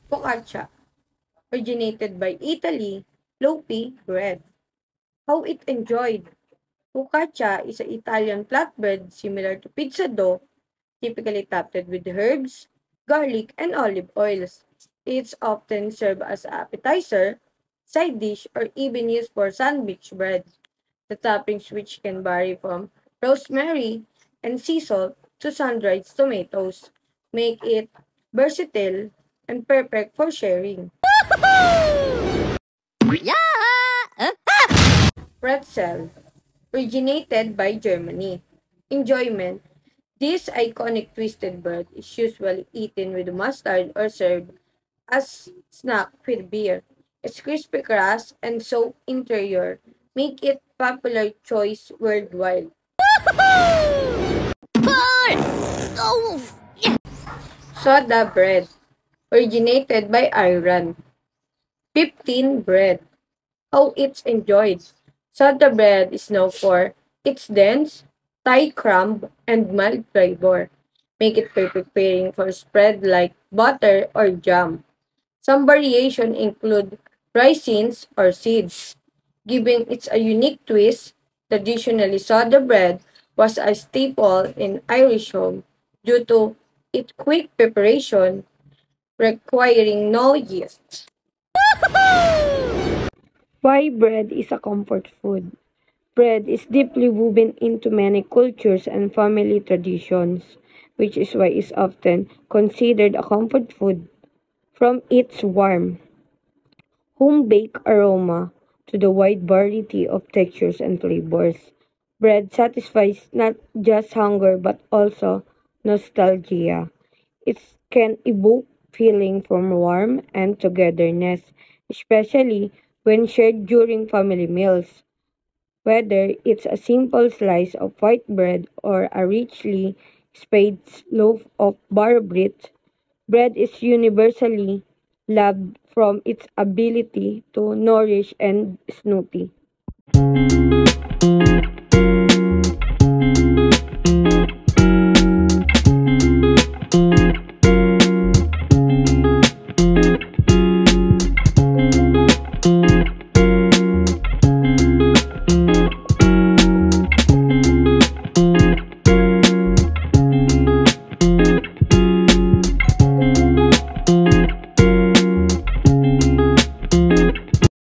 Focaccia, originated by Italy, loaf bread. How it enjoyed. Focaccia is an Italian flatbread similar to pizza dough, typically topped with herbs, garlic, and olive oils. It's often served as an appetizer, side dish, or even used for sandwich bread. The toppings, which can vary from rosemary and sea salt to sun-dried tomatoes, make it versatile and perfect for sharing. Pretzel, originated by Germany. Enjoyment. This iconic twisted bread is usually eaten with mustard or served as snack with beer. Its crispy crust and soft interior make it popular choice worldwide. Soda bread, originated by Iran. 15 bread. How it's enjoyed. Soda bread is known for its dense, tight crumb, and mild flavor. Make it perfect pairing for spread like butter or jam. Some variation include raisins or seeds, giving it a unique twist. Traditionally, soda bread was a staple in Irish home due to its quick preparation requiring no yeast. Why bread is a comfort food? Bread is deeply woven into many cultures and family traditions, which is why it's often considered a comfort food. From its warm, home-baked aroma to the wide variety of textures and flavors, bread satisfies not just hunger but also nostalgia. It can evoke feeling from warmth and togetherness, especially when shared during family meals. Whether it's a simple slice of white bread or a richly spiced loaf of bar bread is universally loved from its ability to nourish and snooty.